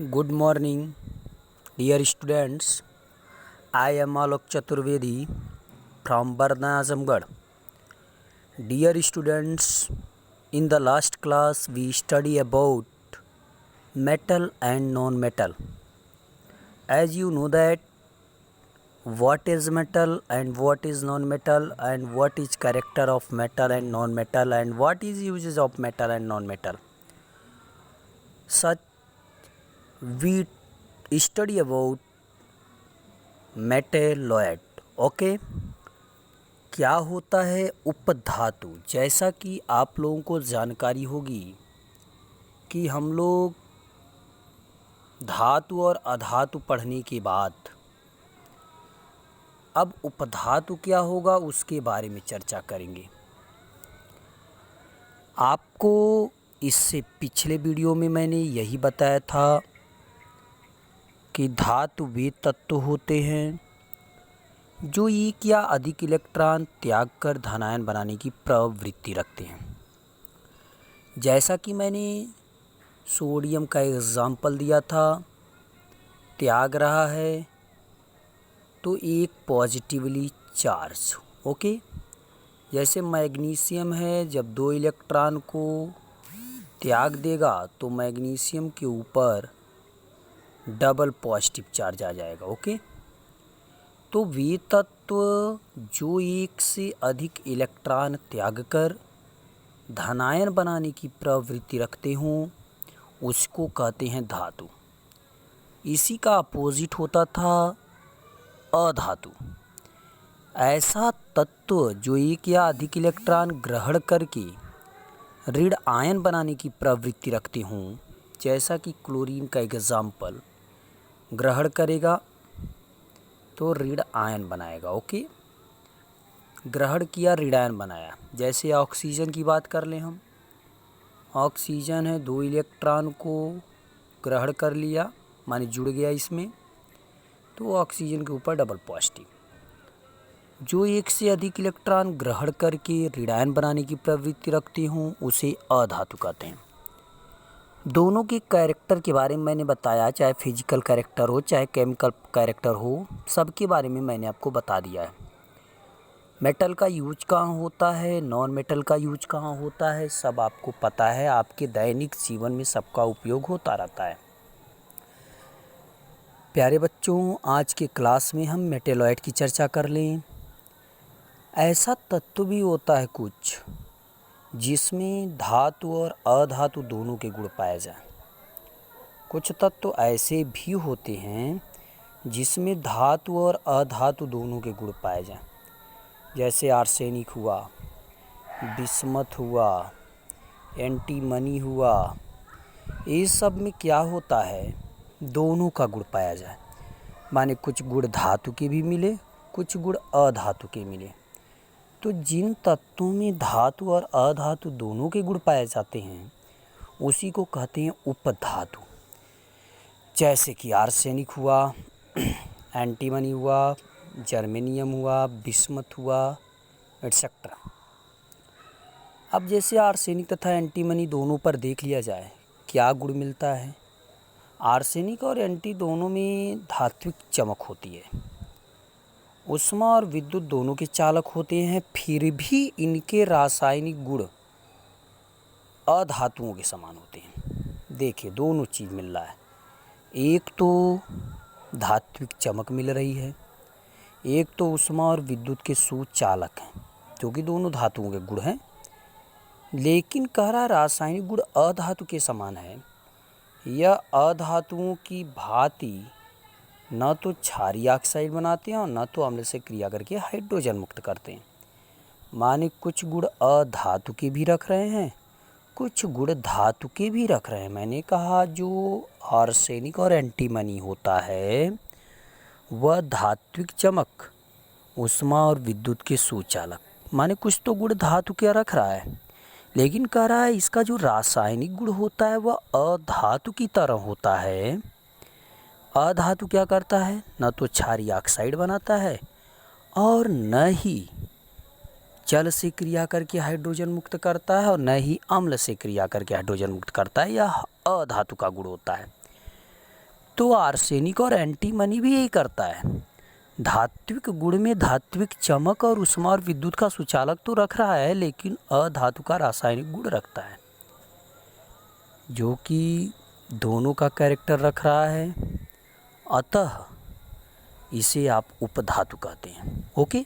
Good morning, dear students. I am Alok Chaturvedi from Barna Azamgarh. Dear students, in the last class we study about metal and non-metal. As you know that what is metal and what is non-metal and what is character of metal and non-metal and what is uses of metal and non-metal. Such we study about metalloid. Okay, क्या होता है उपधातु। जैसा कि आप लोगों को जानकारी होगी कि हम लोग धातु और अधातु पढ़ने के बाद अब उपधातु क्या होगा उसके बारे में चर्चा करेंगे। आपको इससे पिछले वीडियो में मैंने यही बताया था कि धातु वे तत्व होते हैं जो एक या अधिक इलेक्ट्रॉन त्याग कर धनायन बनाने की प्रवृत्ति रखते हैं। जैसा कि मैंने सोडियम का एग्जाम्पल दिया था, त्याग रहा है तो एक पॉजिटिवली चार्ज। ओके, जैसे मैग्नीशियम है, जब 2 इलेक्ट्रॉन को त्याग देगा तो मैग्नीशियम के ऊपर डबल पॉजिटिव चार्ज आ जाएगा। ओके, तो वे तत्व जो एक से अधिक इलेक्ट्रॉन त्याग कर धनायन बनाने की प्रवृत्ति रखते हों उसको कहते हैं धातु। इसी का अपोजिट होता था अधातु। ऐसा तत्व जो एक या अधिक इलेक्ट्रॉन ग्रहण करके ऋण आयन बनाने की प्रवृत्ति रखते हों, जैसा कि क्लोरीन का एग्जाम्पल ग्रहण करेगा तो ऋण आयन बनाएगा। ओके, ग्रहण किया, ऋण आयन बनाया। जैसे ऑक्सीजन की बात कर लें हम, ऑक्सीजन है, 2 इलेक्ट्रॉन को ग्रहण कर लिया, माने जुड़ गया इसमें, तो ऑक्सीजन के ऊपर डबल पॉजिटिव। जो एक से अधिक इलेक्ट्रॉन ग्रहण करके ऋण आयन बनाने की प्रवृत्ति रखते हों उसे अधातु कहते हैं। दोनों के कैरेक्टर के बारे में मैंने बताया, चाहे फिजिकल कैरेक्टर हो चाहे केमिकल कैरेक्टर हो, सबके बारे में मैंने आपको बता दिया है। मेटल का यूज कहाँ होता है, नॉन मेटल का यूज कहाँ होता है, सब आपको पता है। आपके दैनिक जीवन में सबका उपयोग होता रहता है। प्यारे बच्चों, आज के क्लास में हम मेटेलॉयड की चर्चा कर लें। ऐसा तत्व भी होता है कुछ जिसमें धातु और अधातु दोनों के गुण पाए जाएं। कुछ तत्व ऐसे भी होते हैं जिसमें धातु और अधातु दोनों के गुण पाए जाएं, जैसे आर्सेनिक हुआ, बिस्मथ हुआ, एंटीमनी हुआ। इस सब में क्या होता है, दोनों का गुण पाया जाए, माने कुछ गुण धातु के भी मिले, कुछ गुण अधातु के मिले। तो जिन तत्वों में धातु और अधातु दोनों के गुण पाए जाते हैं उसी को कहते हैं उपधातु। जैसे कि आर्सेनिक हुआ, एंटीमनी हुआ, जर्मेनियम हुआ, बिस्मथ हुआ, एटसेट्रा। अब जैसे आर्सेनिक तथा एंटीमनी दोनों पर देख लिया जाए क्या गुण मिलता है। आर्सेनिक और एंटी दोनों में धात्विक चमक होती है, उष्मा और विद्युत दोनों के चालक होते हैं, फिर भी इनके रासायनिक गुण अधातुओं के समान होते हैं। देखिए, दोनों चीज़ मिल रहा है, एक तो धात्विक चमक मिल रही है, एक तो उष्मा और विद्युत के सुचालक हैं, जो कि दोनों धातुओं के गुण हैं। लेकिन कह रहा रासायनिक गुण अधातु के समान है। यह अधातुओं की भांति न तो क्षारीय ऑक्साइड बनाते हैं और न तो अम्ल से क्रिया करके हाइड्रोजन मुक्त करते हैं। माने कुछ गुण अधातु के भी रख रहे हैं, कुछ गुण धातु के भी रख रहे हैं। मैंने कहा जो आर्सेनिक और एंटीमनी होता है वह धात्विक चमक, उष्मा और विद्युत के सुचालक, माने कुछ तो गुण धातु के रख रहा है, लेकिन कह रहा है इसका जो रासायनिक गुण होता है वह अधातु की तरह होता है। अधातु क्या करता है, न तो क्षारीय ऑक्साइड बनाता है और न ही जल से क्रिया करके हाइड्रोजन मुक्त करता है और न ही अम्ल से क्रिया करके हाइड्रोजन मुक्त करता है। यह अधातु का गुण होता है। तो आर्सेनिक और एंटीमनी भी यही करता है। धात्विक गुण में धात्विक चमक और ऊष्मा और विद्युत का सुचालक तो रख रहा है, लेकिन अधातु का रासायनिक गुण रखता है, जो कि दोनों का कैरेक्टर रख रहा है। अतः इसे आप उपधातु कहते हैं। ओके।